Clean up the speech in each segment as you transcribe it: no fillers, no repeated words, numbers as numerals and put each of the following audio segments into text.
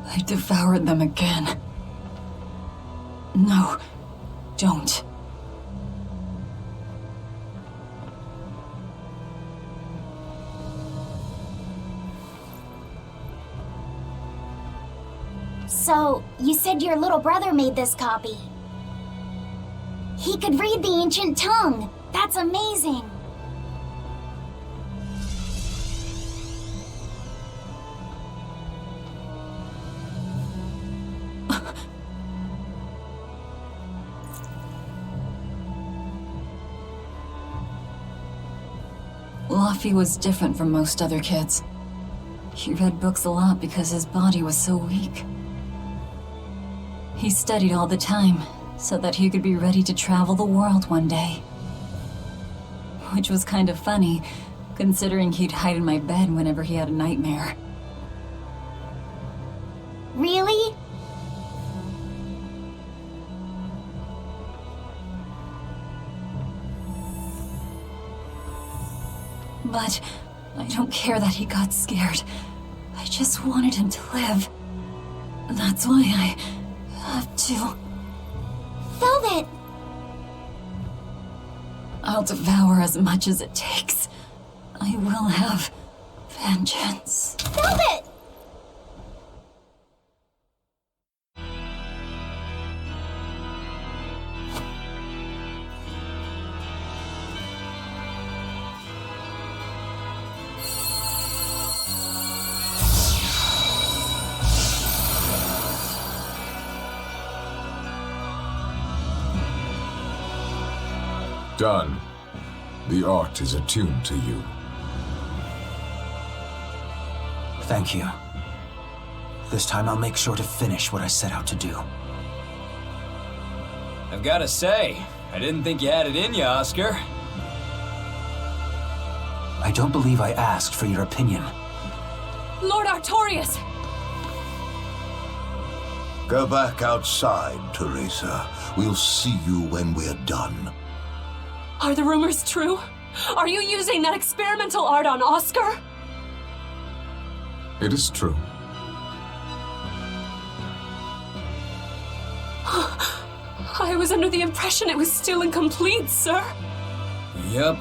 I devoured them again. No, don't. So, you said your little brother made this copy. He could read the ancient tongue. That's amazing. Laphicet was different from most other kids. He read books a lot because his body was so weak. He studied all the time, so that he could be ready to travel the world one day. Which was kind of funny, considering he'd hide in my bed whenever he had a nightmare. Really? But I don't care that he got scared. I just wanted him to live. That's why I have to... Velvet! I'll devour as much as it takes. I will have vengeance. Velvet! Done. The art is attuned to you. Thank you. This time I'll make sure to finish what I set out to do. I've gotta say, I didn't think you had it in you, Oscar. I don't believe I asked for your opinion. Lord Artorius! Go back outside, Teresa. We'll see you when we're done. Are the rumors true? Are you using that experimental art on Oscar? It is true. I was under the impression it was still incomplete, sir. Yep,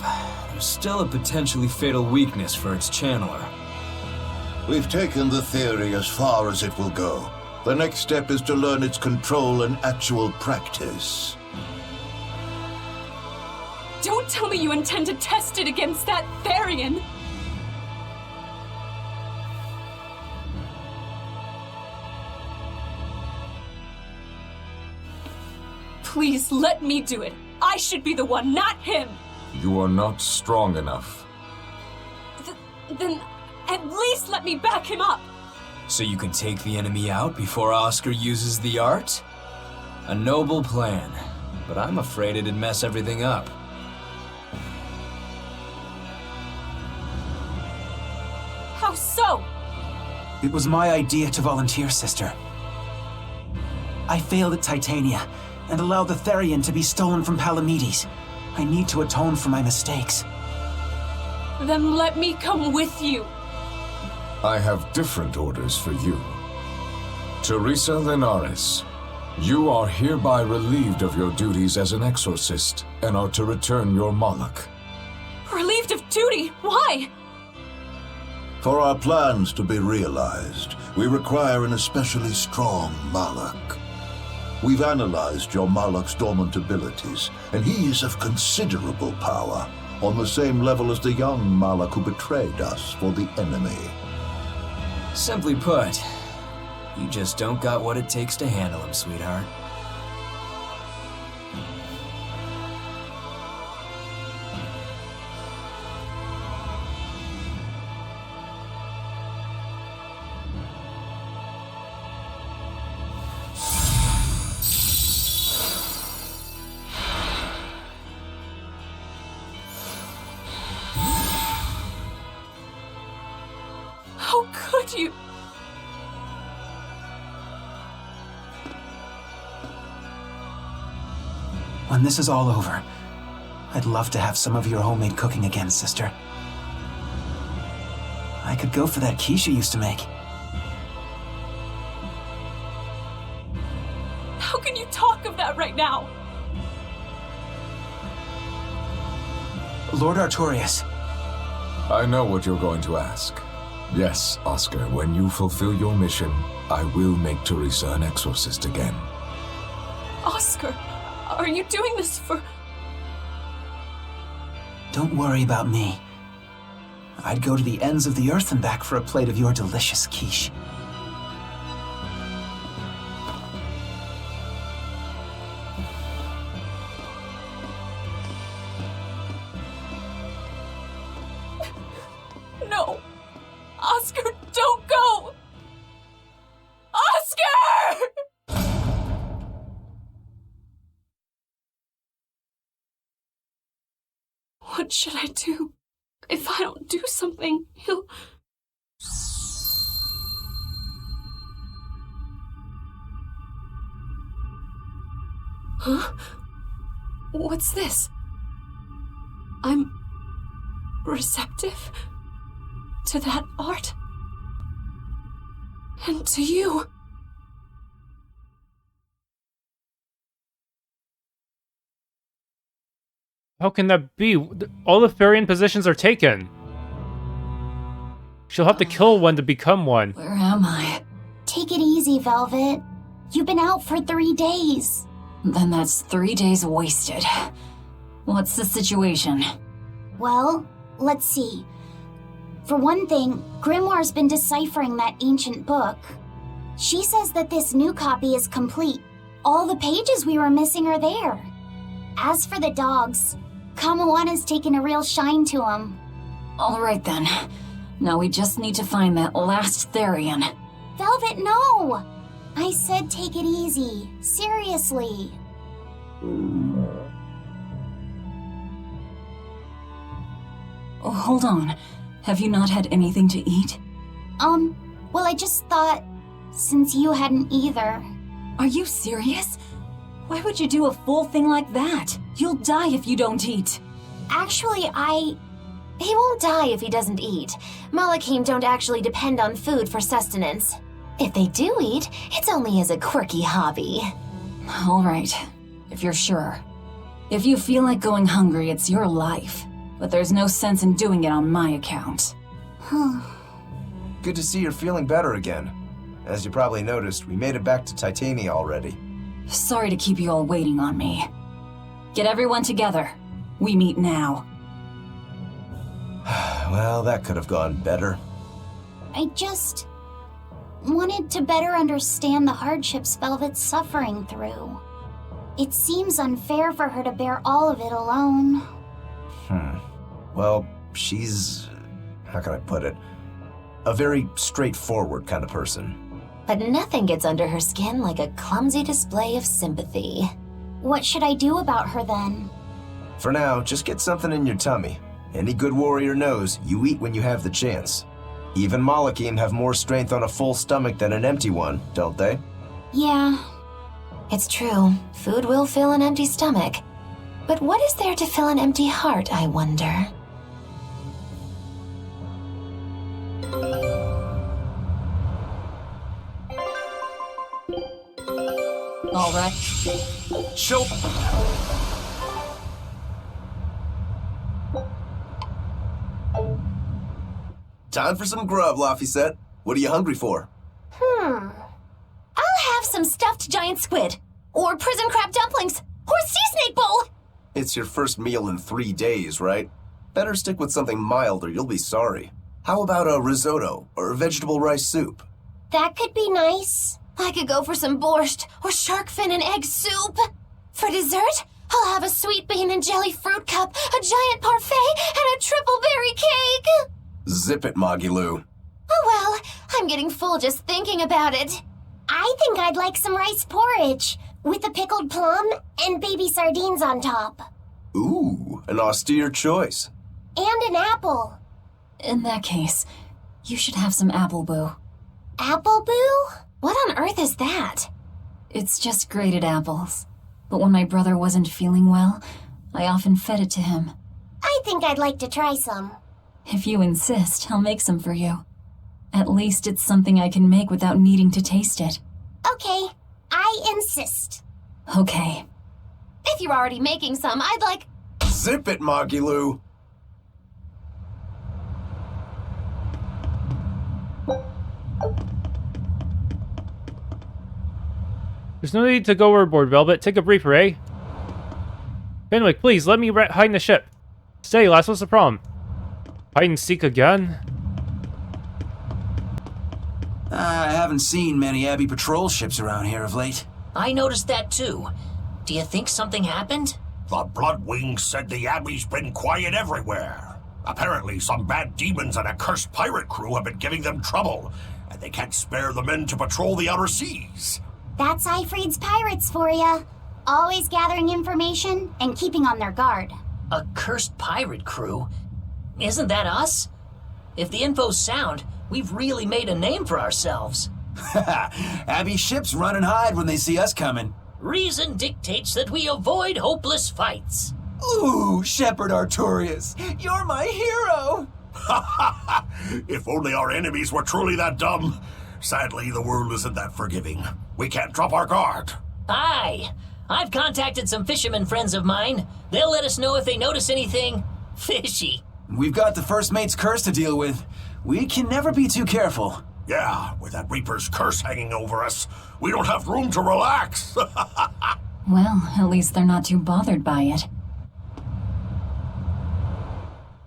there's still a potentially fatal weakness for its channeler. We've taken the theory as far as it will go. The next step is to learn its control and actual practice. Don't tell me you intend to test it against that Therion! Please let me do it. I should be the one, not him! You are not strong enough. Then at least let me back him up! So you can take the enemy out before Oscar uses the art? A noble plan, but I'm afraid it'd mess everything up. How so? It was my idea to volunteer, sister. I failed at Titania, and allowed the Therion to be stolen from Palamedes. I need to atone for my mistakes. Then let me come with you. I have different orders for you. Teresa Linares, you are hereby relieved of your duties as an exorcist, and are to return your Moloch. Relieved of duty? Why? For our plans to be realized, we require an especially strong Moloch. We've analyzed your Moloch's dormant abilities, and he is of considerable power, on the same level as the young Moloch who betrayed us for the enemy. Simply put, you just don't got what it takes to handle him, sweetheart. When this is all over, I'd love to have some of your homemade cooking again, sister. I could go for that quiche you used to make. How can you talk of that right now? Lord Artorius. I know what you're going to ask. Yes, Oscar, when you fulfill your mission, I will make Teresa an exorcist again. Oscar, are you doing this for... Don't worry about me. I'd go to the ends of the earth and back for a plate of your delicious quiche. No! Oscar, don't go! Oscar! What should I do? If I don't do something, he'll... Huh? What's this? I'm... receptive? To that art? And to you? How can that be? All the Therion positions are taken. She'll have to kill one to become one. Where am I? Take it easy, Velvet. You've been out for 3 days. Then that's 3 days wasted. What's the situation? Well, let's see. For one thing, Grimoire's been deciphering that ancient book. She says that this new copy is complete. All the pages we were missing are there. As for the dogs, Kamoana's taken a real shine to them. All right then. Now we just need to find that last Therion. Velvet, no! I said take it easy. Seriously. Oh, hold on. Have you not had anything to eat? Well, I just thought, since you hadn't either. Are you serious? Why would you do a full thing like that? You'll die if you don't eat. Actually, He won't die if he doesn't eat. Malachim don't actually depend on food for sustenance. If they do eat, it's only as a quirky hobby. All right, if you're sure. If you feel like going hungry, it's your life. But there's no sense in doing it on my account. Good to see you're feeling better again. As you probably noticed, we made it back to Titania already. Sorry to keep you all waiting on me. Get everyone together. We meet now. Well, that could have gone better. I just wanted to better understand the hardships Velvet's suffering through. It seems unfair for her to bear all of it alone. Well, she's... how can I put it? A very straightforward kind of person. But nothing gets under her skin like a clumsy display of sympathy. What should I do about her then? For now, just get something in your tummy. Any good warrior knows you eat when you have the chance. Even Malachim have more strength on a full stomach than an empty one, don't they? Yeah. It's true, food will fill an empty stomach. But what is there to fill an empty heart, I wonder? All right. Choke! Time for some grub, Laphicet. What are you hungry for? I'll have some stuffed giant squid, or prison crab dumplings, or sea snake bowl! It's your first meal in 3 days, right? Better stick with something mild or you'll be sorry. How about a risotto or vegetable rice soup? That could be nice. I could go for some borscht or shark fin and egg soup. For dessert, I'll have a sweet bean and jelly fruit cup, a giant parfait, and a triple berry cake. Zip it, Magilou. Oh well, I'm getting full just thinking about it. I think I'd like some rice porridge with a pickled plum and baby sardines on top. Ooh, an austere choice. And an apple. In that case, you should have some apple boo. Apple boo? What on earth is that? It's just grated apples. But when my brother wasn't feeling well, I often fed it to him. I think I'd like to try some. If you insist, I'll make some for you. At least it's something I can make without needing to taste it. Okay, I insist. Okay. If you're already making some, I'd like... Zip it, Magilou. There's no need to go overboard, Velvet. Take a breather, eh? Fenwick, please, let me hide in the ship. Stay, lass, what's the problem? Hide and seek again? I haven't seen many Abbey patrol ships around here of late. I noticed that too. Do you think something happened? The Bloodwings said the Abbey's been quiet everywhere. Apparently, some bad demons and a cursed pirate crew have been giving them trouble, and they can't spare the men to patrol the outer seas. That's Eifried's pirates for ya. Always gathering information and keeping on their guard. A cursed pirate crew? Isn't that us? If the info's sound, we've really made a name for ourselves. Abbey ships run and hide when they see us coming. Reason dictates that we avoid hopeless fights. Ooh, Shepherd Artorius, you're my hero! If only our enemies were truly that dumb. Sadly, the world isn't that forgiving. We can't drop our guard. Aye. I've contacted some fishermen friends of mine. They'll let us know if they notice anything fishy. We've got the First Mate's curse to deal with. We can never be too careful. Yeah, with that Reaper's curse hanging over us, we don't have room to relax. Well, at least they're not too bothered by it.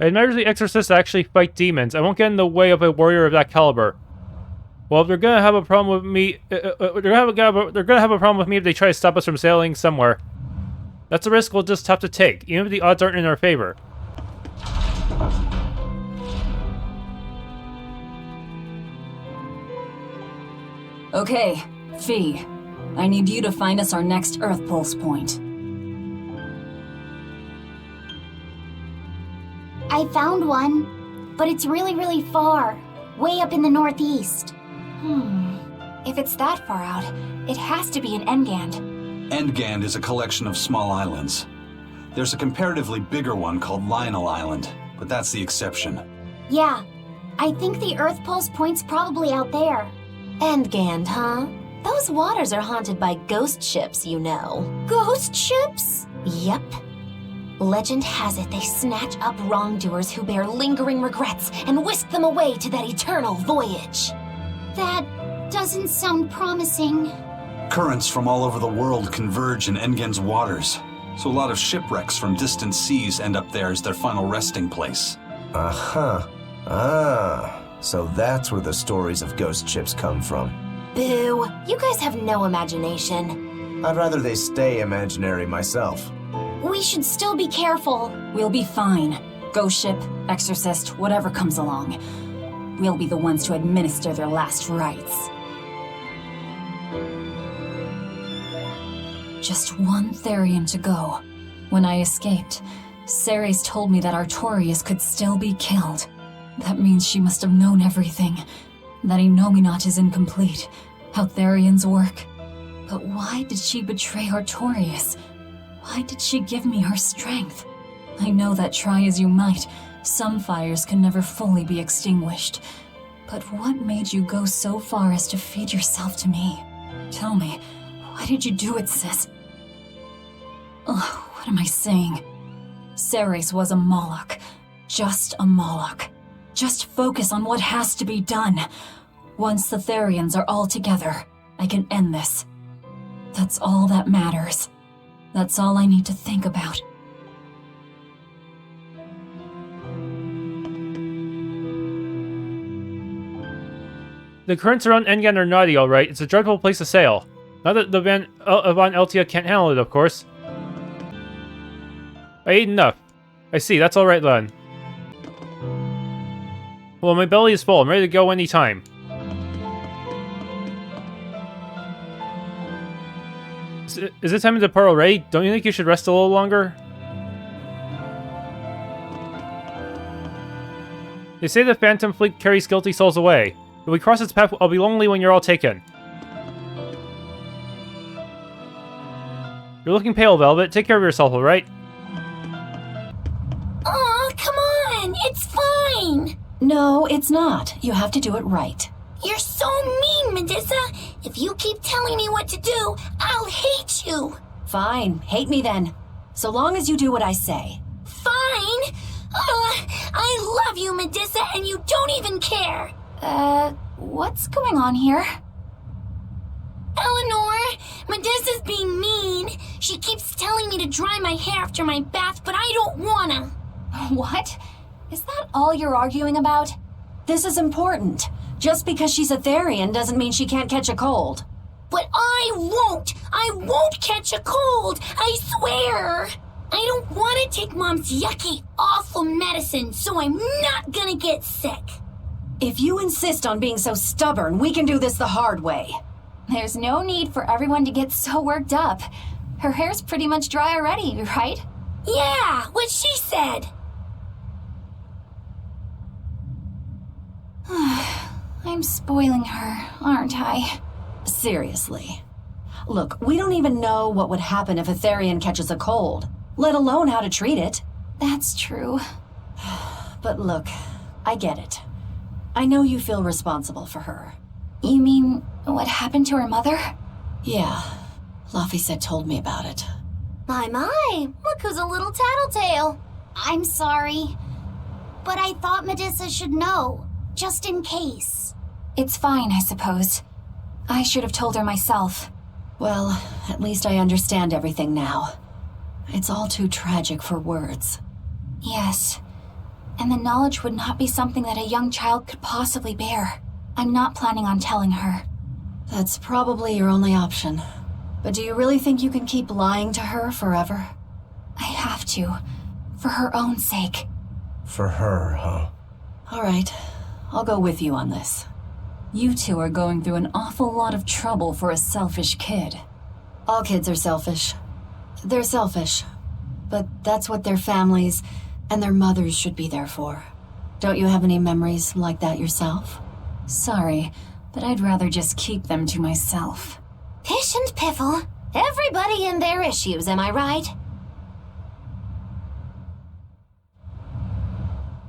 I admire the exorcists actually fight demons. I won't get in the way of a warrior of that caliber. Well, if they're gonna have a problem with me, they're gonna have a problem with me if they try to stop us from sailing somewhere. That's a risk we'll just have to take, even if the odds aren't in our favor. Okay, Fee. I need you to find us our next Earth Pulse point. I found one, but it's really, really far. Way up in the northeast. If it's that far out, it has to be in Engand. Engand is a collection of small islands. There's a comparatively bigger one called Lionel Island, but that's the exception. Yeah, I think the Earth Pulse point's probably out there. Endgand, huh? Those waters are haunted by ghost ships, you know. Ghost ships? Yep. Legend has it they snatch up wrongdoers who bear lingering regrets and whisk them away to that eternal voyage. That doesn't sound promising. Currents from all over the world converge in Engand's waters, so a lot of shipwrecks from distant seas end up there as their final resting place. Uh-huh. So that's where the stories of ghost ships come from. Boo! You guys have no imagination. I'd rather they stay imaginary myself. We should still be careful. We'll be fine. Ghost ship, exorcist, whatever comes along. We'll be the ones to administer their last rites. Just one Therion to go. When I escaped, Ceres told me that Artorius could still be killed. That means she must have known everything. That Innominat is incomplete. How Therions work. But why did she betray Artorius? Why did she give me her strength? I know that try as you might, some fires can never fully be extinguished. But what made you go so far as to feed yourself to me? Tell me, why did you do it, sis? Ugh, what am I saying? Ceres was a Moloch. Just a Moloch. Just focus on what has to be done. Once the Therions are all together, I can end this. That's all that matters. That's all I need to think about. The currents around Engand are naughty, alright. It's a dreadful place to sail. Not that the Van Eltia can't handle it, of course. I ate enough. I see, that's alright then. Well, my belly is full. I'm ready to go anytime. Is it time to depart already? Don't you think you should rest a little longer? They say the Phantom Fleet carries guilty souls away. If we cross its path, I'll be lonely when you're all taken. You're looking pale, Velvet. Take care of yourself, alright? Aw, come on! It's fine! No, it's not. You have to do it right. You're so mean, Medusa! If you keep telling me what to do, I'll hate you! Fine, hate me then. So long as you do what I say. Fine! I love you, Medusa, and you don't even care! What's going on here? Eleanor, Medusa's being mean. She keeps telling me to dry my hair after my bath, but I don't wanna. What? Is that all you're arguing about? This is important. Just because she's a Therion doesn't mean she can't catch a cold. But I won't! I won't catch a cold! I swear! I don't want to take Mom's yucky, awful medicine, so I'm not gonna get sick. If you insist on being so stubborn, we can do this the hard way. There's no need for everyone to get so worked up. Her hair's pretty much dry already, right? Yeah, what she said. I'm spoiling her, aren't I? Seriously. Look, we don't even know what would happen if a Therion catches a cold, let alone how to treat it. That's true. But look, I get it. I know you feel responsible for her. You mean what happened to her mother? Yeah, Laphicet told me about it. My, look who's a little tattletale. I'm sorry, but I thought Medusa should know, just in case. It's fine, I suppose. I should have told her myself. Well, at least I understand everything now. It's all too tragic for words. Yes, and the knowledge would not be something that a young child could possibly bear. I'm not planning on telling her. That's probably your only option. But do you really think you can keep lying to her forever? I have to, for her own sake. For her, huh? All right, I'll go with you on this. You two are going through an awful lot of trouble for a selfish kid. All kids are selfish. They're selfish. But that's what their families and their mothers should be there for. Don't you have any memories like that yourself? Sorry, but I'd rather just keep them to myself. Pish and piffle. Everybody and their issues, am I right?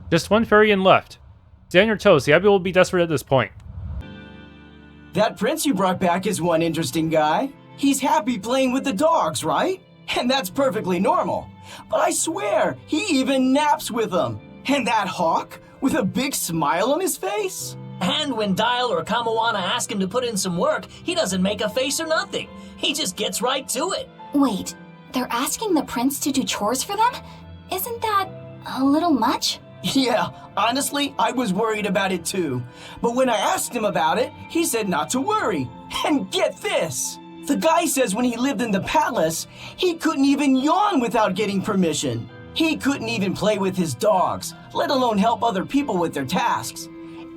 Just one Therion left. Stay on your toes, the Abbey will be desperate at this point. That prince you brought back is one interesting guy. He's happy playing with the dogs, right? And that's perfectly normal. But I swear, he even naps with them. And that hawk, with a big smile on his face? And when Dial or Kamawana ask him to put in some work, he doesn't make a face or nothing. He just gets right to it. Wait, they're asking the prince to do chores for them? Isn't that a little much? Yeah, honestly, I was worried about it too. But when I asked him about it, he said not to worry. And get this! The guy says when he lived in the palace, he couldn't even yawn without getting permission. He couldn't even play with his dogs, let alone help other people with their tasks.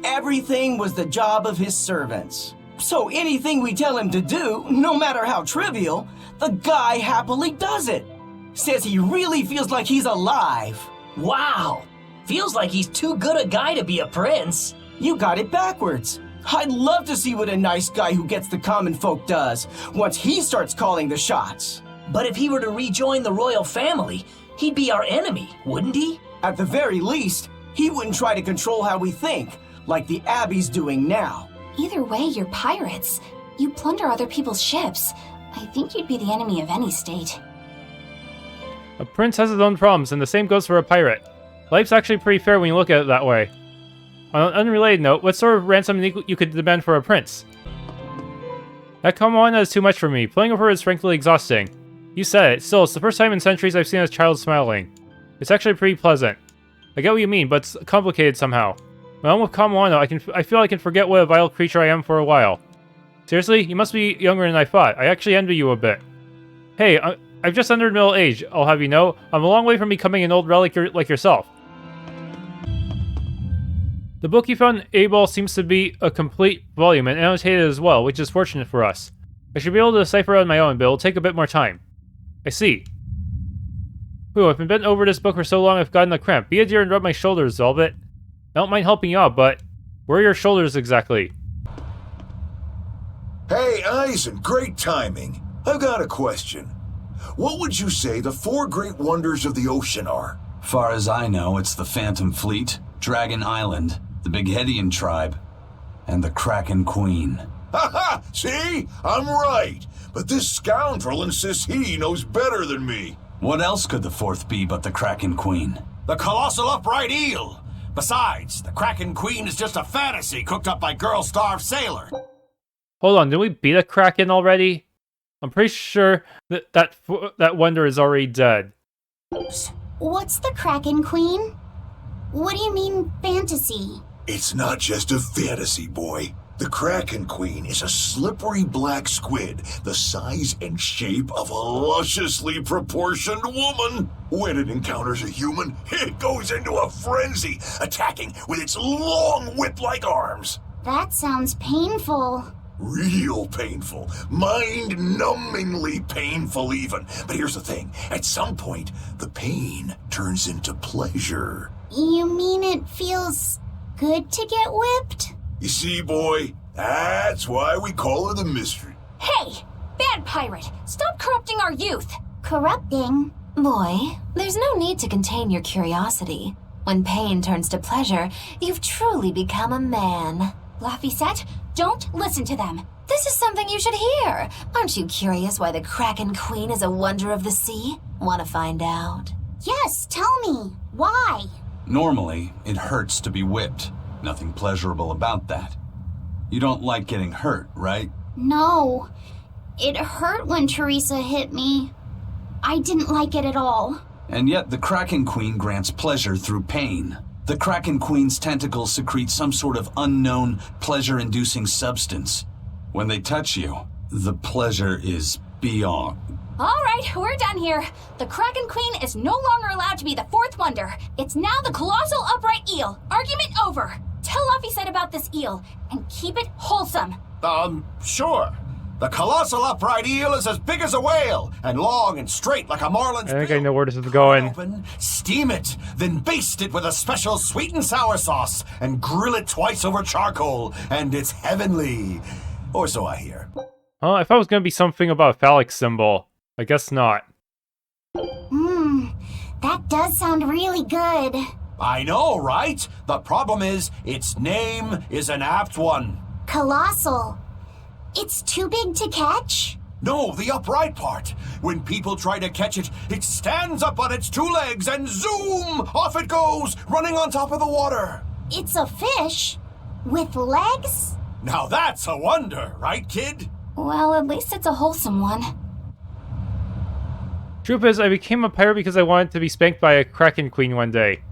Everything was the job of his servants. So anything we tell him to do, no matter how trivial, the guy happily does it. Says he really feels like he's alive. Wow! Feels like he's too good a guy to be a prince. You got it backwards. I'd love to see what a nice guy who gets the common folk does once he starts calling the shots. But if he were to rejoin the royal family, he'd be our enemy, wouldn't he? At the very least, he wouldn't try to control how we think, like the Abbey's doing now. Either way, you're pirates. You plunder other people's ships. I think you'd be the enemy of any state. A prince has his own problems, and the same goes for a pirate. Life's actually pretty fair when you look at it that way. On an unrelated note, what sort of ransom you could demand for a prince? That Kamawana is too much for me. Playing with her is frankly exhausting. You said it. Still, it's the first time in centuries I've seen a child smiling. It's actually pretty pleasant. I get what you mean, but it's complicated somehow. When I'm with Kamawana, I feel I can forget what a vile creature I am for a while. Seriously? You must be younger than I thought. I actually envy you a bit. Hey, I've just entered middle age, I'll have you know. I'm a long way from becoming an old relic like yourself. The book you found in Aball seems to be a complete volume and annotated as well, which is fortunate for us. I should be able to decipher it on my own, but it'll take a bit more time. I see. Ooh, I've been bent over this book for so long I've gotten a cramp. Be a dear and rub my shoulders, Velvet. I don't mind helping you out, but where are your shoulders exactly? Hey, Eisen, great timing. I've got a question. what would you say the 4 great wonders of the ocean are? Far as I know, it's the Phantom Fleet, Dragon Island, the Bighedian tribe, and the Kraken Queen. Ha! See? I'm right. But this scoundrel insists he knows better than me. What else could the 4th be but the Kraken Queen? The colossal upright eel! Besides, the Kraken Queen is just a fantasy cooked up by girl-starved sailor. Hold on, did we beat a Kraken already? I'm pretty sure that wonder is already dead. What's the Kraken Queen? What do you mean, fantasy? It's not just a fantasy, boy. The Kraken Queen is a slippery black squid, the size and shape of a lusciously proportioned woman. When it encounters a human, it goes into a frenzy, attacking with its long whip-like arms. That sounds painful. Real painful. Mind-numbingly painful even. But here's the thing. At some point, the pain turns into pleasure. You mean it feels good to get whipped? You see, boy, that's why we call her the Mystery. Hey! Bad pirate! Stop corrupting our youth! Corrupting? Boy, there's no need to contain your curiosity. When pain turns to pleasure, you've truly become a man. Laphicet, don't listen to them. This is something you should hear. Aren't you curious why the Kraken Queen is a wonder of the sea? Want to find out? Yes, tell me. Why? Normally, it hurts to be whipped. Nothing pleasurable about that. You don't like getting hurt, right? No. It hurt when Teresa hit me. I didn't like it at all. And yet the Kraken Queen grants pleasure through pain. The Kraken Queen's tentacles secrete some sort of unknown, pleasure-inducing substance. When they touch you, the pleasure is beyond. All right, we're done here. The Kraken Queen is no longer allowed to be the 4th wonder. It's now the colossal upright eel. Argument over. Tell Laphicet about this eel, and keep it wholesome. Sure. The colossal upright eel is as big as a whale, and long and straight like a marlin's I think bill. I know where this is going. Open, steam it, then baste it with a special sweet and sour sauce, and grill it twice over charcoal, and it's heavenly. Or so I hear. Oh, I thought it was going to be something about a phallic symbol. I guess not. That does sound really good. I know, right? The problem is, its name is an apt one. Colossal. It's too big to catch? No, the upright part. When people try to catch it, it stands up on its 2 legs and zoom! Off it goes, running on top of the water. It's a fish? With legs? Now that's a wonder, right, kid? Well, at least it's a wholesome one. Truth is, I became a pirate because I wanted to be spanked by a Kraken Queen one day.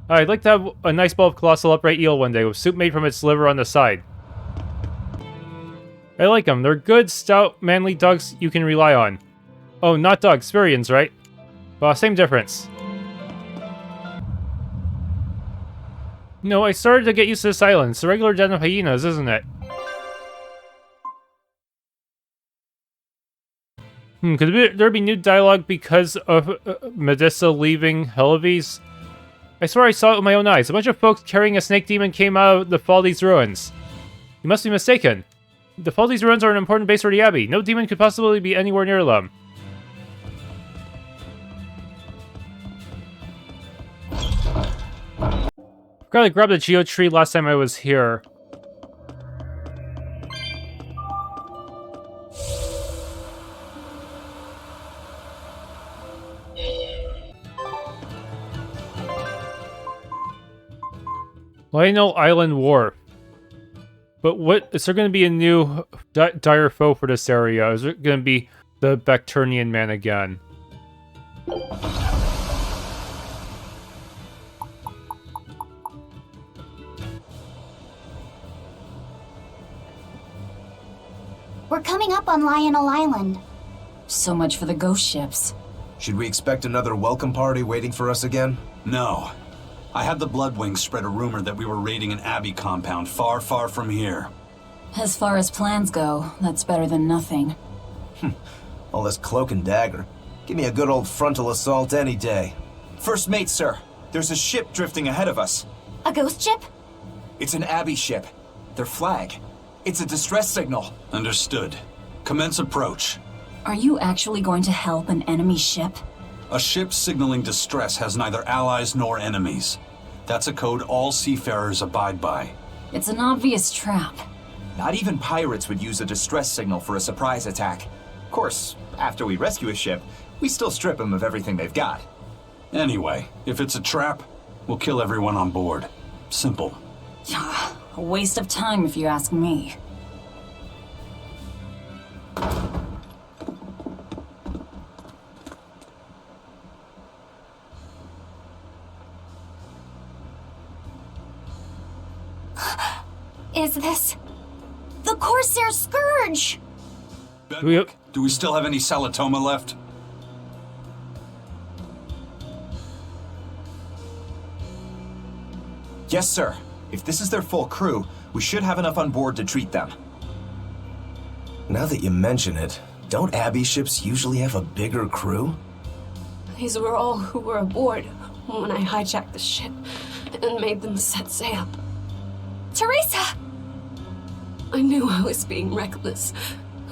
I'd like to have a nice bowl of colossal upright eel one day with soup made from its liver on the side. I like them. They're good, stout, manly dogs you can rely on. Oh, not dogs, Spurians, right? Well, same difference. No, I started to get used to this island. It's a regular den of hyenas, isn't it? Could there be new dialogue because of Medusa leaving Helives? I swear I saw it with my own eyes. A bunch of folks carrying a snake demon came out of the Faldes ruins. You must be mistaken. The Faldes ruins are an important base for the Abbey. No demon could possibly be anywhere near them. Forgot I grabbed a geo tree last time I was here. Lionel Island Wharf. But what is there going to be a new dire foe for this area? Is it going to be the Bactrian man again? We're coming up on Lionel Island. So much for the ghost ships. Should we expect another welcome party waiting for us again? No. I had the Bloodwings spread a rumor that we were raiding an Abbey compound far, far from here. As far as plans go, that's better than nothing. All this cloak and dagger. Give me a good old frontal assault any day. First mate, sir. There's a ship drifting ahead of us. A ghost ship? It's an Abbey ship. Their flag. It's a distress signal. Understood. Commence approach. Are you actually going to help an enemy ship? A ship signaling distress has neither allies nor enemies. That's a code all seafarers abide by. It's an obvious trap. Not even pirates would use a distress signal for a surprise attack. Of course, after we rescue a ship, we still strip them of everything they've got. Anyway, if it's a trap, we'll kill everyone on board. Simple. A waste of time if you ask me. Is this the Corsair Scourge? Do we still have any Salatoma left? Yes, sir. If this is their full crew, we should have enough on board to treat them. Now that you mention it, don't Abbey ships usually have a bigger crew? These were all who were aboard when I hijacked the ship and made them set sail. Teresa! I knew I was being reckless,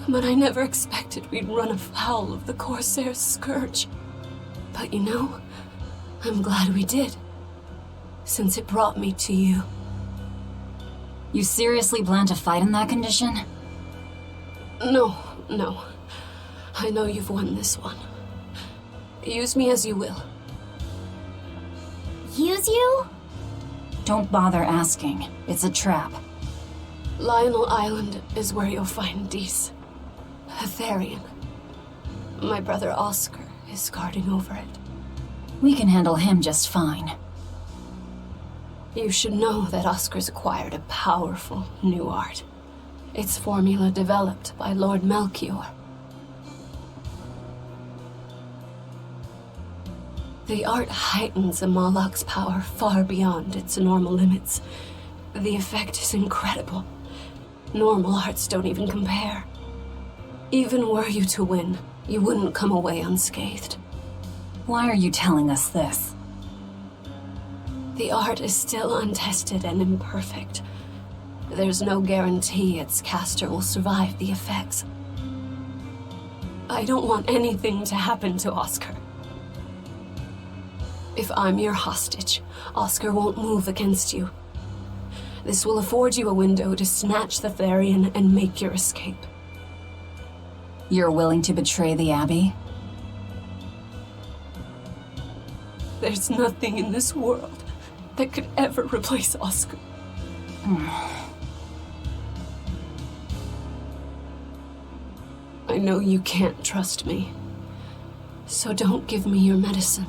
but I never expected we'd run afoul of the Corsair's Scourge. But you know, I'm glad we did, since it brought me to you. You seriously plan to fight in that condition? No. I know you've won this one. Use me as you will. Use you? Don't bother asking. It's a trap. Lionel Island is where you'll find Dees. Therion. My brother Oscar is guarding over it. We can handle him just fine. You should know that Oscar's acquired a powerful new art. Its formula developed by Lord Melchior. The art heightens a Moloch's power far beyond its normal limits. The effect is incredible. Normal arts don't even compare. Even were you to win, you wouldn't come away unscathed. Why are you telling us this? The art is still untested and imperfect. There's no guarantee its caster will survive the effects. I don't want anything to happen to Oscar. If I'm your hostage, Oscar won't move against you. This will afford you a window to snatch the Therion and make your escape. You're willing to betray the Abbey? There's nothing in this world that could ever replace Oscar. I know you can't trust me, so don't give me your medicine.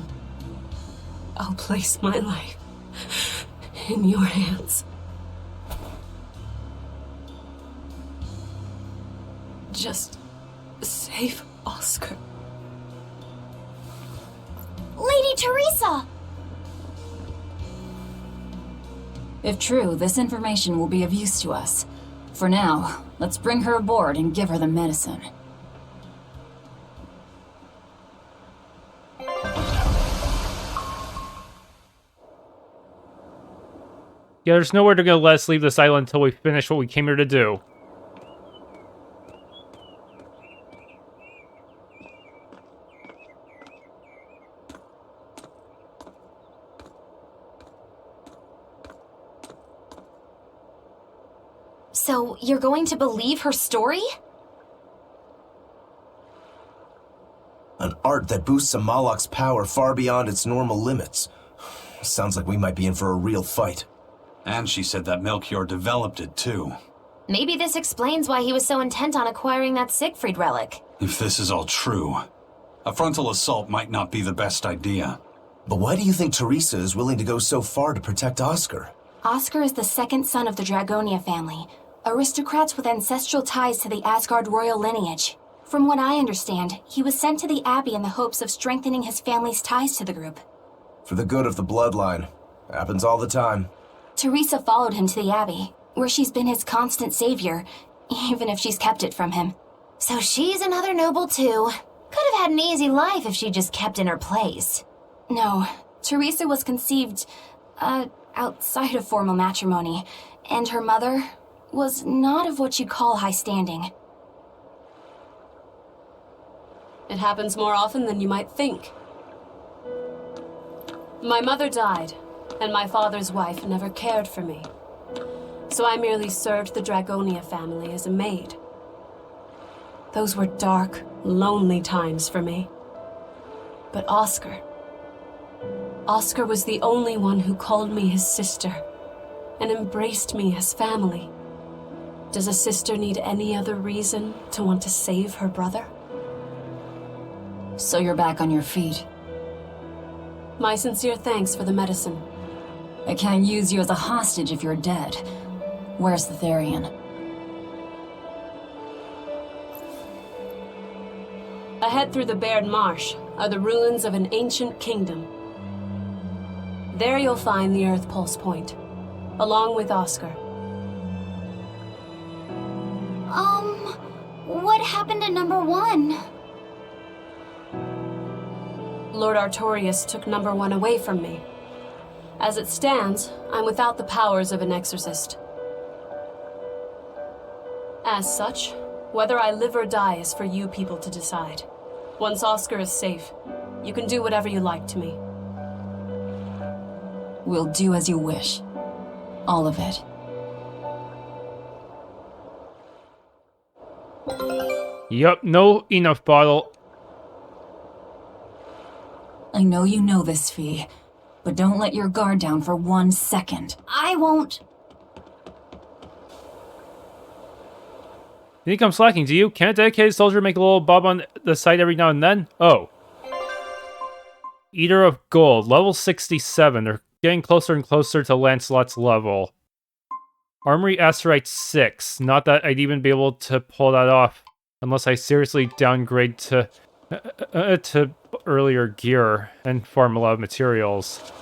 I'll place my life in your hands. Just save Oscar. Lady Teresa! If true, this information will be of use to us. For now, let's bring her aboard and give her the medicine. Yeah, there's nowhere they're gonna let us leave this island until we finish what we came here to do. So, you're going to believe her story? An art that boosts a Moloch's power far beyond its normal limits. Sounds like we might be in for a real fight. And she said that Melchior developed it, too. Maybe this explains why he was so intent on acquiring that Siegfried relic. If this is all true, a frontal assault might not be the best idea. But why do you think Teresa is willing to go so far to protect Oscar? Oscar is the second son of the Dragonia family, aristocrats with ancestral ties to the Asgard royal lineage. From what I understand, he was sent to the Abbey in the hopes of strengthening his family's ties to the group. For the good of the bloodline. Happens all the time. Teresa followed him to the Abbey, where she's been his constant savior, even if she's kept it from him. So she's another noble too. Could have had an easy life if she just kept in her place. No, Teresa was conceived, outside of formal matrimony, and her mother was not of what you'd call high standing. It happens more often than you might think. My mother died, and my father's wife never cared for me. So I merely served the Dragonia family as a maid. Those were dark, lonely times for me. But Oscar was the only one who called me his sister and embraced me as family. Does a sister need any other reason to want to save her brother? So you're back on your feet. My sincere thanks for the medicine. I can't use you as a hostage if you're dead. Where's the Therion? Ahead through the Baird Marsh are the ruins of an ancient kingdom. There you'll find the Earth Pulse Point, along with Oscar. What happened to number 1? Lord Artorius took number 1 away from me. As it stands, I'm without the powers of an exorcist. As such, whether I live or die is for you people to decide. Once Oscar is safe, you can do whatever you like to me. We'll do as you wish. All of it. Yup, no enough bottle. I know you know this, Fee, but don't let your guard down for 1 second. I won't. You think I'm slacking, do you? Can't a dedicated soldier make a little bob on the side every now and then? Oh. Eater of Gold, level 67. They're getting closer and closer to Lancelot's level. Armory Asterite 6. Not that I'd even be able to pull that off unless I seriously downgrade to earlier gear and farm a lot of materials.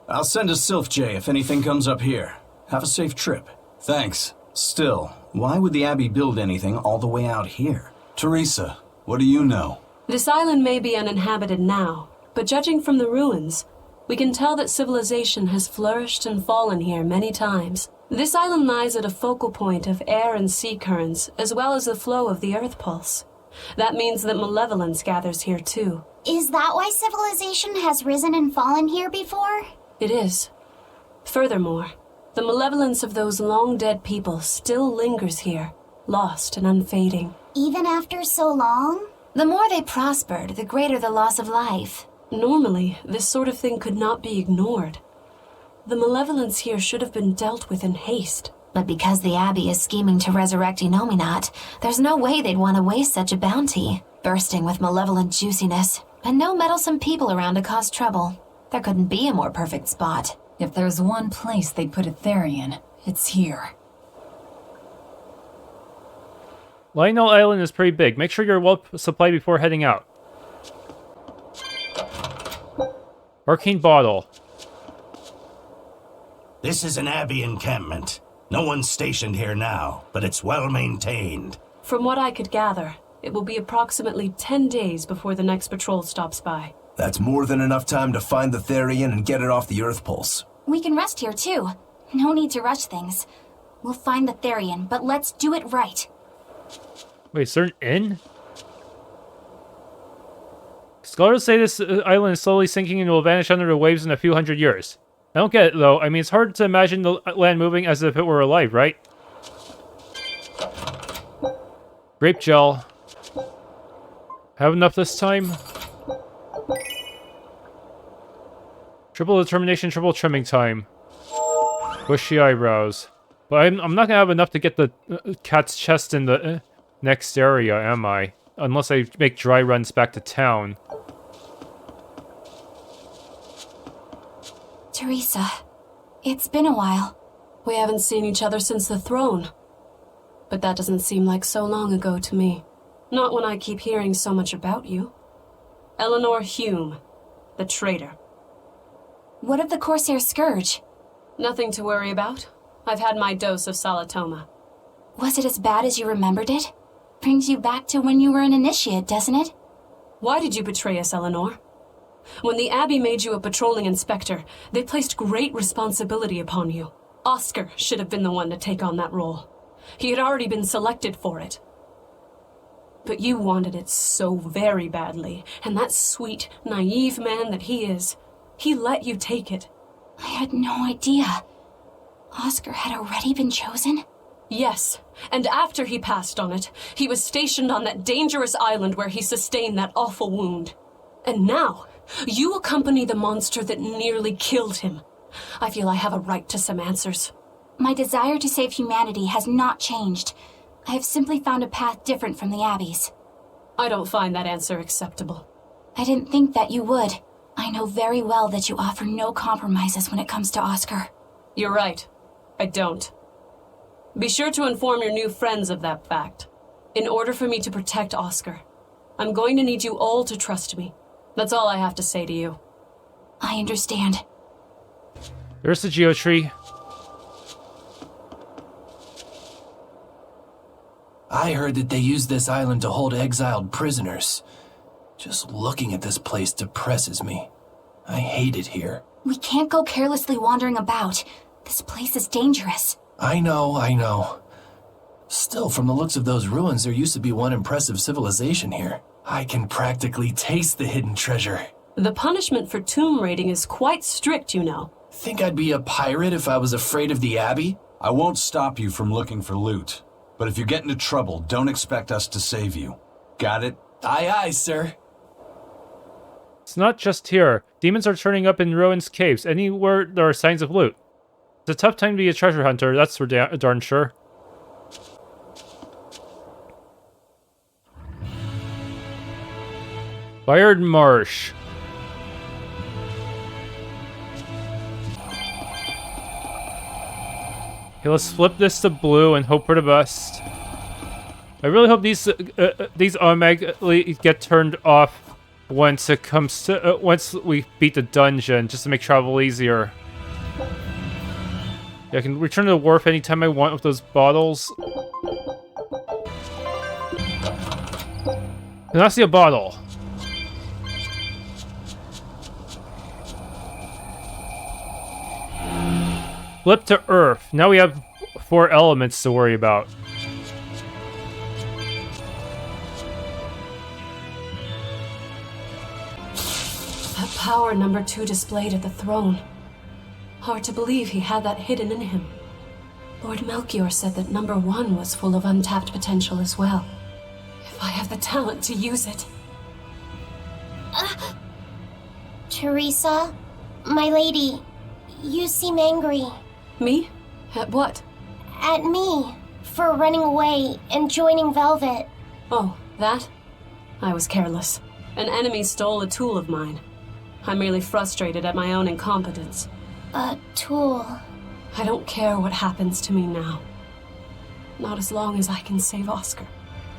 I'll send a Sylph J if anything comes up here. Have a safe trip. Thanks. Still, why would the Abbey build anything all the way out here? Teresa, what do you know? This island may be uninhabited now, but judging from the ruins, we can tell that civilization has flourished and fallen here many times. This island lies at a focal point of air and sea currents, as well as the flow of the Earth Pulse. That means that malevolence gathers here too. Is that why civilization has risen and fallen here before? It is. Furthermore, the malevolence of those long-dead people still lingers here, lost and unfading. Even after so long? The more they prospered, the greater the loss of life. Normally, this sort of thing could not be ignored. The malevolence here should have been dealt with in haste. But because the Abbey is scheming to resurrect Innominat, there's no way they'd want to waste such a bounty. Bursting with malevolent juiciness, and no meddlesome people around to cause trouble. There couldn't be a more perfect spot. If there's one place they'd put a Therion, it's here. Lionel Island is pretty big. Make sure you're well supplied before heading out. Arcane Bottle. This is an Abbey encampment. No one's stationed here now, but it's well maintained. From what I could gather, it will be approximately 10 days before the next patrol stops by. That's more than enough time to find the Therion and get it off the Earth Pulse. We can rest here too. No need to rush things. We'll find the Therion, but let's do it right. Wait, is there an inn? Scholars say this island is slowly sinking and will vanish under the waves in a few hundred years. I don't get it, though. I mean, it's hard to imagine the land moving as if it were alive, right? Grape gel. Have enough this time? Triple determination, triple trimming time. Bushy eyebrows. But I'm not gonna have enough to get the cat's chest in the next area, am I? Unless I make dry runs back to town. Teresa, it's been a while. We haven't seen each other since the throne. But that doesn't seem like so long ago to me. Not when I keep hearing so much about you. Eleanor Hume, the traitor. What of the Corsair Scourge? Nothing to worry about. I've had my dose of Salatoma. Was it as bad as you remembered it? Brings you back to when you were an initiate, doesn't it? Why did you betray us, Eleanor? When the Abbey made you a patrolling inspector, they placed great responsibility upon you. Oscar should have been the one to take on that role. He had already been selected for it. But you wanted it so very badly, and that sweet, naive man that he is, he let you take it. I had no idea. Oscar had already been chosen? Yes, and after he passed on it, he was stationed on that dangerous island where he sustained that awful wound. And now, you accompany the monster that nearly killed him. I feel I have a right to some answers. My desire to save humanity has not changed. I have simply found a path different from the Abbeys. I don't find that answer acceptable. I didn't think that you would. I know very well that you offer no compromises when it comes to Oscar. You're right. I don't. Be sure to inform your new friends of that fact. In order for me to protect Oscar, I'm going to need you all to trust me. That's all I have to say to you. I understand. There's the geotree. I heard that they use this island to hold exiled prisoners. Just looking at this place depresses me. I hate it here. We can't go carelessly wandering about. This place is dangerous. I know. Still, from the looks of those ruins, there used to be one impressive civilization here. I can practically taste the hidden treasure. The punishment for tomb raiding is quite strict, you know. Think I'd be a pirate if I was afraid of the Abbey? I won't stop you from looking for loot. But if you get into trouble, don't expect us to save you. Got it? Aye, aye, sir. It's not just here. Demons are turning up in ruins caves, anywhere there are signs of loot. It's a tough time to be a treasure hunter, that's for darn sure. Baird Marsh. Okay, let's flip this to blue and hope for the best. I really hope these automatically get turned off once it comes to once we beat the dungeon, just to make travel easier. Yeah, I can return to the wharf anytime I want with those bottles. And I see a bottle. Flip to Earth. Now we have 4 elements to worry about. That power number 2 displayed at the throne. Hard to believe he had that hidden in him. Lord Melchior said that number 1 was full of untapped potential as well. If I have the talent to use it. Teresa, my lady, you seem angry. Me? At what? At me, for running away and joining Velvet. Oh, that? I was careless. An enemy stole a tool of mine. I'm merely frustrated at my own incompetence. A tool? I don't care what happens to me now. Not as long as I can save Oscar.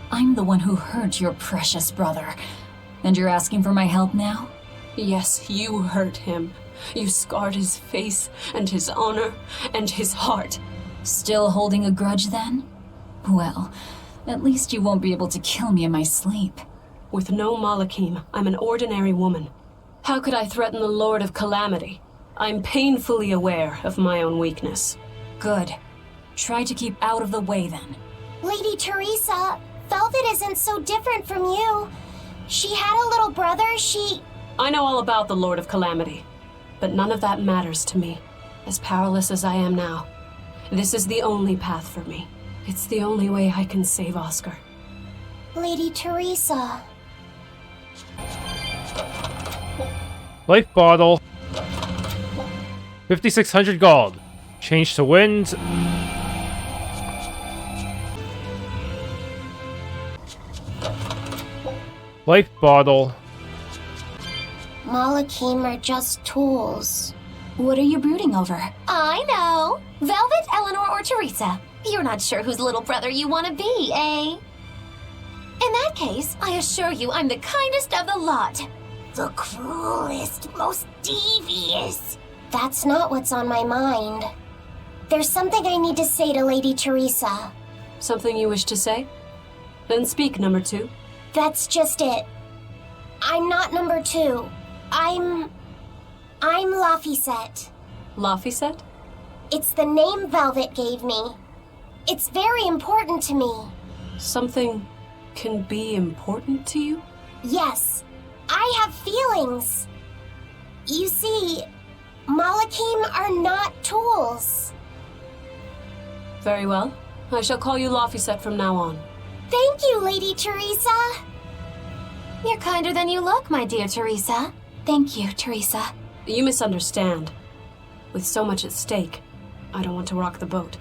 I'm the one who hurt your precious brother. And you're asking for my help now? Yes, you hurt him. You scarred his face, and his honor, and his heart. Still holding a grudge then? Well, at least you won't be able to kill me in my sleep. With no Malakim, I'm an ordinary woman. How could I threaten the Lord of Calamity? I'm painfully aware of my own weakness. Good. Try to keep out of the way then. Lady Teresa, Velvet isn't so different from you. She had a little brother, I know all about the Lord of Calamity. But none of that matters to me. As powerless as I am now, this is the only path for me. It's the only way I can save Oscar. Lady Teresa. Life bottle. 5,600 gold. Change to wind. Life bottle. Malakim are just tools. What are you brooding over? I know. Velvet, Eleanor, or Teresa. You're not sure whose little brother you want to be, eh? In that case, I assure you I'm the kindest of the lot. The cruelest, most devious. That's not what's on my mind. There's something I need to say to Lady Teresa. Something you wish to say? Then speak, number 2. That's just it. I'm not number 2. I'm Laphicet. Laphicet? It's the name Velvet gave me. It's very important to me. Something can be important to you? Yes, I have feelings. You see, Malachim are not tools. Very well. I shall call you Laphicet from now on. Thank you, Lady Teresa. You're kinder than you look, my dear Teresa. Thank you, Teresa. You misunderstand. With so much at stake, I don't want to rock the boat.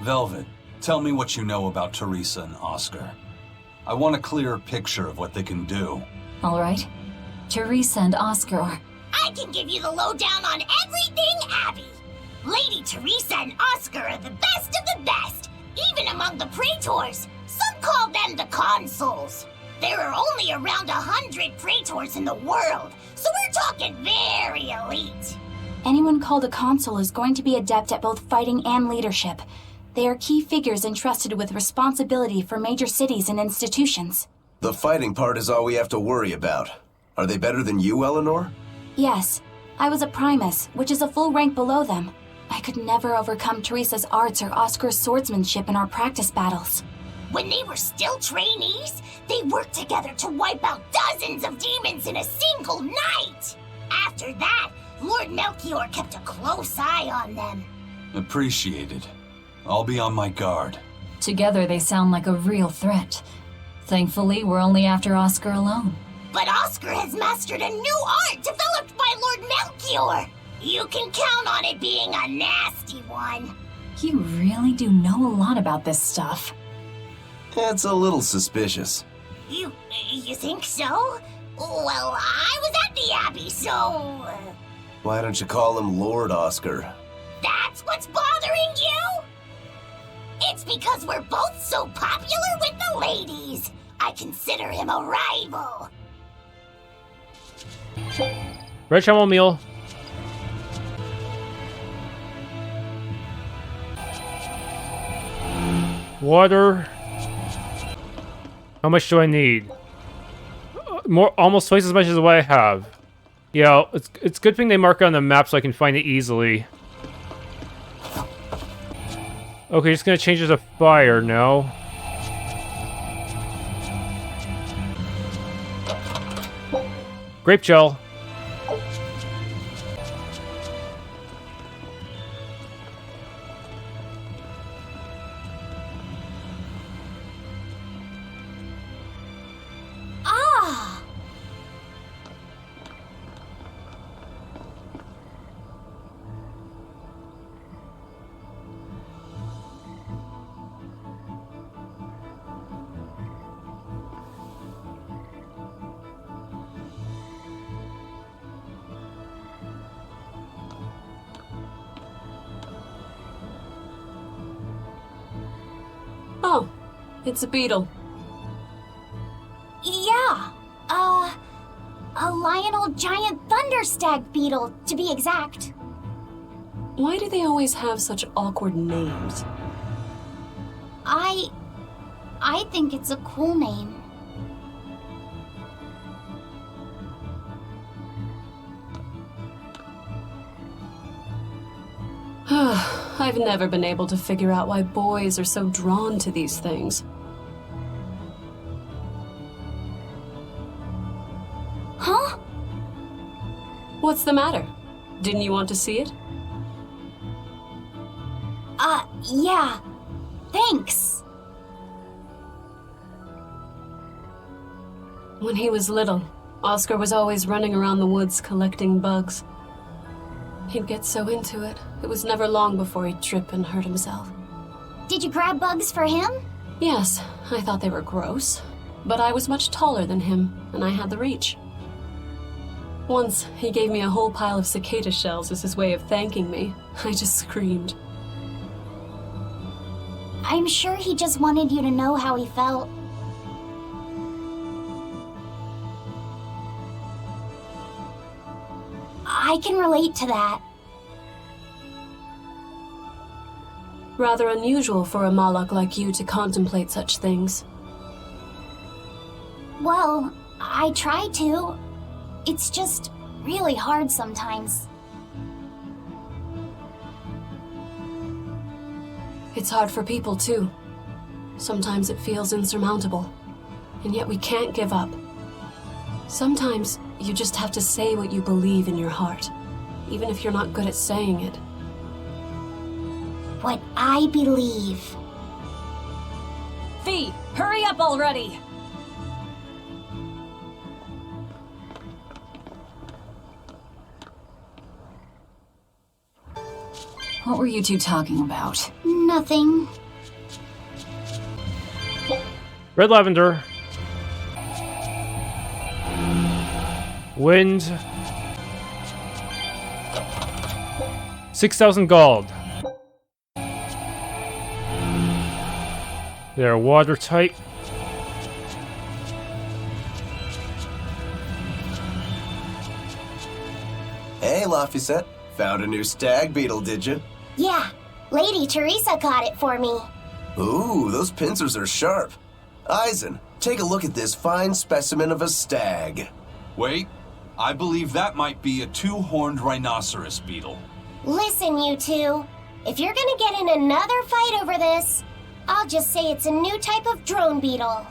Velvet, tell me what you know about Teresa and Oscar. I want a clearer picture of what they can do. All right. Teresa and Oscar are... I can give you the lowdown on everything, Abby. Lady Teresa and Oscar are the best of the best, even among the Praetors. Some call them the consuls. There are only around 100 Praetors in the world, so we're talking very elite. Anyone called a consul is going to be adept at both fighting and leadership. They are key figures entrusted with responsibility for major cities and institutions. The fighting part is all we have to worry about. Are they better than you, Eleanor? Yes, I was a primus, which is a full rank below them. I could never overcome Teresa's arts or Oscar's swordsmanship in our practice battles. When they were still trainees, they worked together to wipe out dozens of demons in a single night. After that, Lord Melchior kept a close eye on them. Appreciated. I'll be on my guard. Together they sound like a real threat. Thankfully, we're only after Oscar alone. But Oscar has mastered a new art developed by Lord Melchior. You can count on it being a nasty one. You really do know a lot about this stuff. It's a little suspicious. You think so? Well, I was at the Abbey, so... Why don't you call him Lord Oscar? That's what's bothering you? It's because we're both so popular with the ladies. I consider him a rival. Red Chamomile meal. Water. How much do I need? Almost twice as much as what I have. Yeah, it's good thing they mark it on the map so I can find it easily. Okay, just gonna change it to fire now. Grape gel. Oh, it's a beetle. Yeah, a Lionel giant thunderstag beetle, to be exact. Why do they always have such awkward names? I think it's a cool name. I've never been able to figure out why boys are so drawn to these things. Huh? What's the matter? Didn't you want to see it? Yeah. Thanks. When he was little, Oscar was always running around the woods collecting bugs. He'd get so into it, it was never long before he'd trip and hurt himself. Did you grab bugs for him? Yes, I thought they were gross, but I was much taller than him, and I had the reach. Once, he gave me a whole pile of cicada shells as his way of thanking me. I just screamed. I'm sure he just wanted you to know how he felt. I can relate to that. Rather unusual for a Malak like you to contemplate such things. Well, I try to. It's just really hard sometimes. It's hard for people too. Sometimes it feels insurmountable, and yet we can't give up. Sometimes you just have to say what you believe in your heart, even if you're not good at saying it. What I believe. Fee, hurry up already! What were you two talking about? Nothing. Red lavender. Wind. 6,000 gold. They're watertight. Hey, Laphicet. Found a new stag beetle, did you? Yeah, Lady Teresa caught it for me. Ooh, those pincers are sharp. Eisen, take a look at this fine specimen of a stag. Wait, I believe that might be a two-horned rhinoceros beetle. Listen, you two. If you're gonna get in another fight over this, I'll just say it's a new type of drone beetle.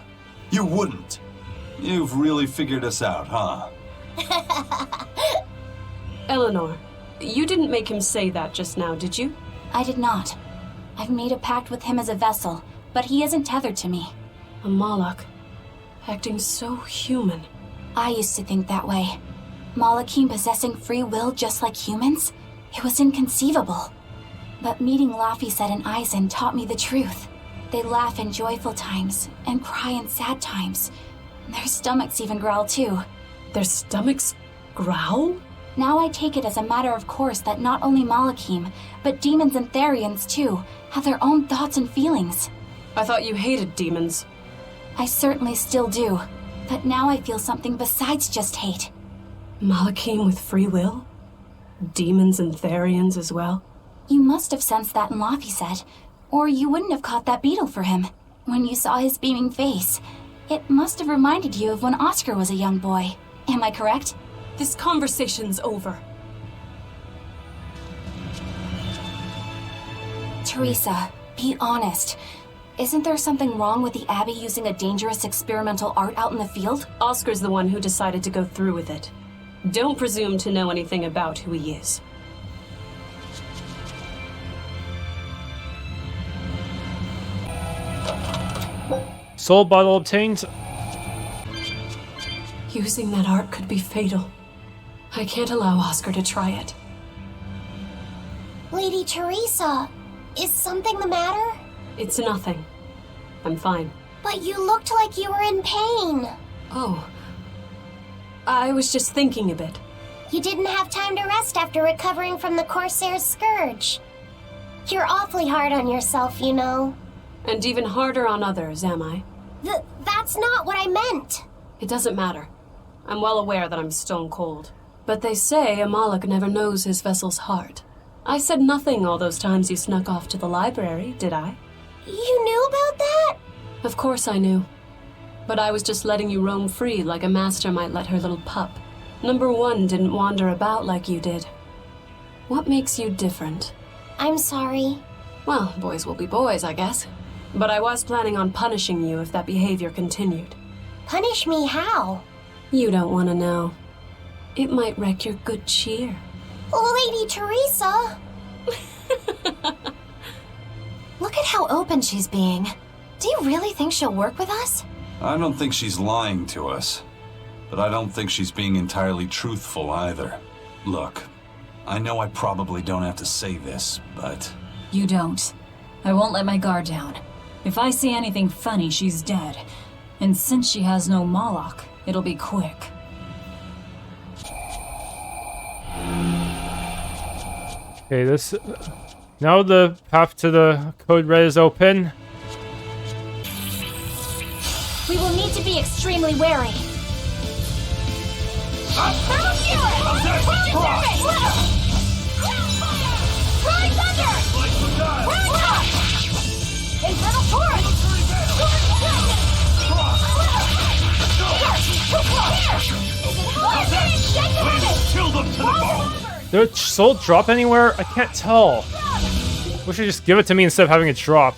You wouldn't. You've really figured us out, huh? Eleanor, you didn't make him say that just now, did you? I did not. I've made a pact with him as a vessel, but he isn't tethered to me. A Malak, acting so human. I used to think that way. Malachim possessing free will just like humans? It was inconceivable. But meeting Laphicet and Eisen taught me the truth. They laugh in joyful times and cry in sad times. Their stomachs even growl too. Their stomachs growl? Now I take it as a matter of course that not only Malachim, but demons and Therions too, have their own thoughts and feelings. I thought you hated demons. I certainly still do, but now I feel something besides just hate. Malachim with free will? Demons and Therions as well? You must have sensed that in Laphicet, or you wouldn't have caught that beetle for him. When you saw his beaming face, it must have reminded you of when Oscar was a young boy. Am I correct? This conversation's over. Teresa, be honest. Isn't there something wrong with the Abbey using a dangerous experimental art out in the field? Oscar's the one who decided to go through with it. Don't presume to know anything about who he is. Soul bottle obtained. Using that art could be fatal. I can't allow Oscar to try it. Lady Teresa, is something the matter? It's nothing. I'm fine. But you looked like you were in pain. Oh. I was just thinking a bit. You didn't have time to rest after recovering from the Corsair's scourge. You're awfully hard on yourself, you know. And even harder on others, am I? That's not what I meant. It doesn't matter. I'm well aware that I'm stone cold. But they say a Malak never knows his vessel's heart. I said nothing all those times you snuck off to the library, did I? You knew about that? Of course I knew. But I was just letting you roam free like a master might let her little pup. Number one didn't wander about like you did. What makes you different? I'm sorry. Well, boys will be boys, I guess. But I was planning on punishing you if that behavior continued. Punish me how? You don't want to know. It might wreck your good cheer. Lady Teresa! Look at how open she's being. Do you really think she'll work with us? I don't think she's lying to us. But I don't think she's being entirely truthful either. Look, I know I probably don't have to say this, but... You don't. I won't let my guard down. If I see anything funny, she's dead. And since she has no Malak, it'll be quick. Okay, this... Now the path to the code red is open. We will need to be extremely wary. Did the soul drop anywhere? I can't tell. Wish you just give it to me instead of having it drop.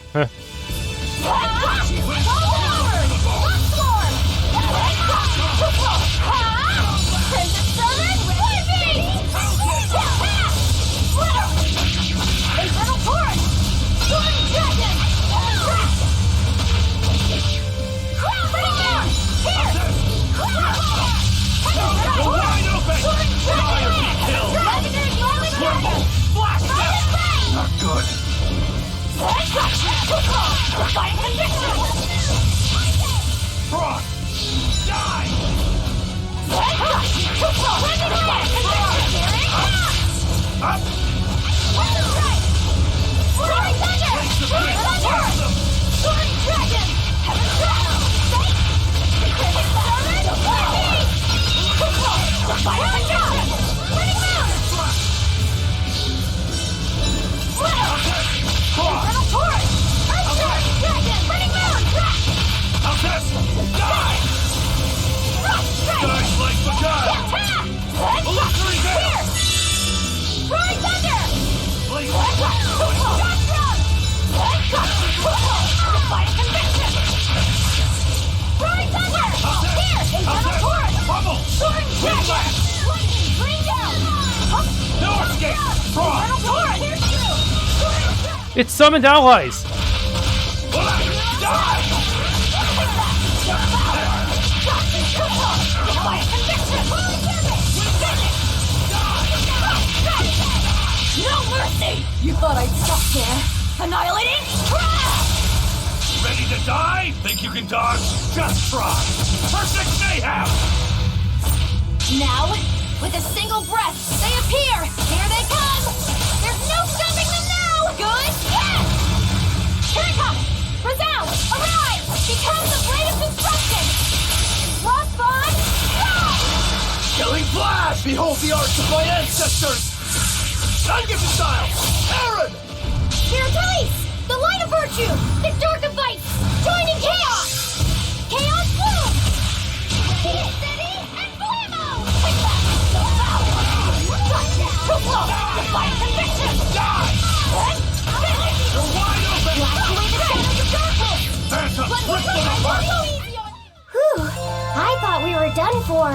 It summoned allies! No mercy! You thought I'd stop there? Annihilating? Ready to die? Think you can dodge? Just try. Perfect mayhem! Now, with a single breath, they appear! Here they come! There's no stopping them now! Good? Yes! Here it comes! Resound! Arise! Become the blade of destruction! Frostbond! Killing flash! Behold the arts of my ancestors! Ungifted style! Aaron! Here, Teresa! The light of virtue! The dark of vice! Joining chaos! Chaos bloom! City and blammo! Too slow! Defiant conviction! Die! You're wide open! Blast away the shadows of darkness! Phantom! Let me Rip play them my apart! part so easy on... Whew. I thought we were done for.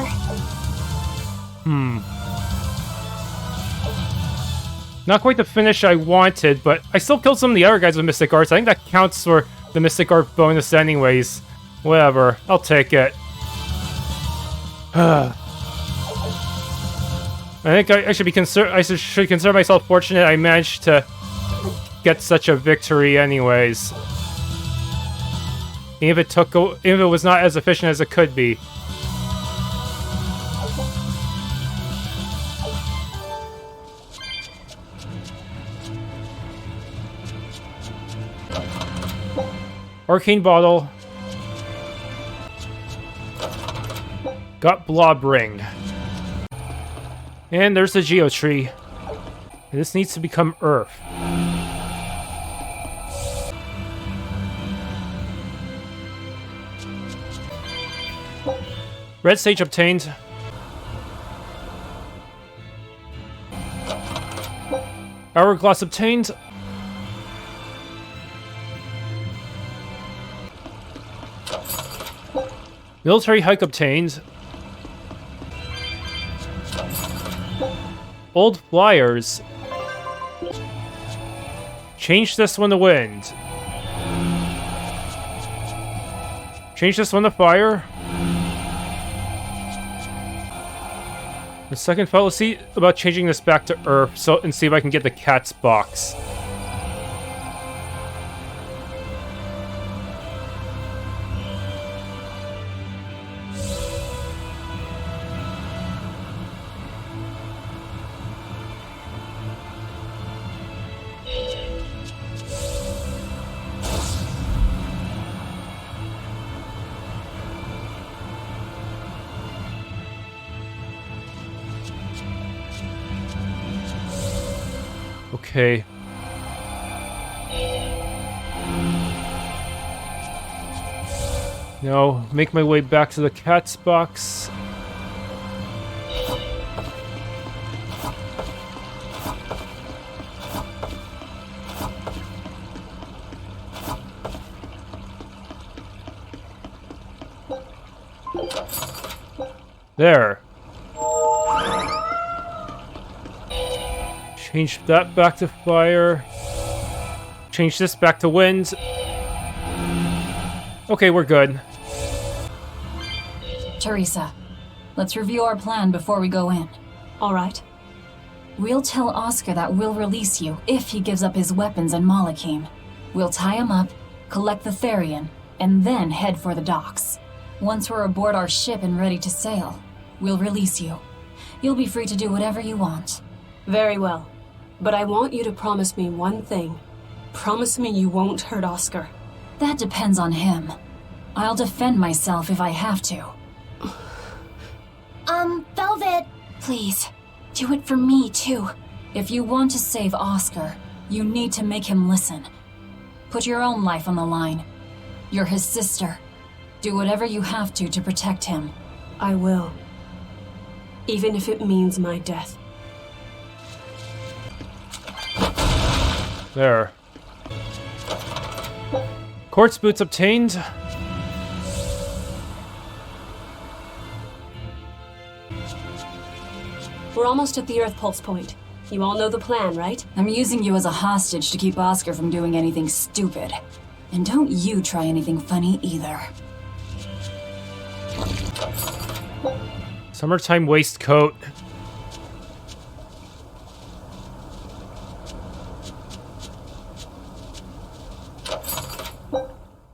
Not quite the finish I wanted, but I still killed some of the other guys with Mystic Arts. I think that counts for the Mystic Art bonus anyways. Whatever, I'll take it. I think I should be should consider myself fortunate I managed to get such a victory anyways. Even if it was not as efficient as it could be. Arcane Bottle. Got Blob Ring. And there's the Geotree. This needs to become Earth. Red Sage obtained. Hourglass obtained. Military hike obtained. Old flyers. Change this one to wind. Change this one to fire. The second fellow, see about changing this back to Earth, and see if I can get the cat's box. Okay. Now, make my way back to the cat's box. There. Change that back to fire. Change this back to wind. Okay, we're good. Teresa, let's review our plan before we go in. All right. We'll tell Oscar that we'll release you if he gives up his weapons and Malachim. We'll tie him up, collect the Therion, and then head for the docks. Once we're aboard our ship and ready to sail, we'll release you. You'll be free to do whatever you want. Very well. But I want you to promise me one thing. Promise me you won't hurt Oscar. That depends on him. I'll defend myself if I have to. Velvet. Please, do it for me too. If you want to save Oscar, you need to make him listen. Put your own life on the line. You're his sister. Do whatever you have to protect him. I will. Even if it means my death. There. Quartz boots obtained. We're almost at the Earth Pulse point. You all know the plan, right? I'm using you as a hostage to keep Oscar from doing anything stupid. And don't you try anything funny either. Summertime waistcoat.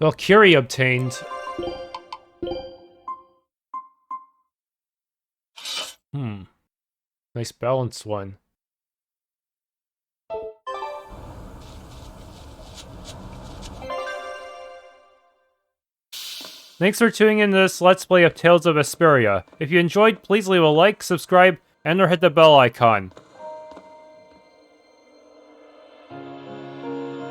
Valkyrie obtained. Nice balanced one. Thanks for tuning in to this Let's Play of Tales of Berseria. If you enjoyed, please leave a like, subscribe, and or hit the bell icon.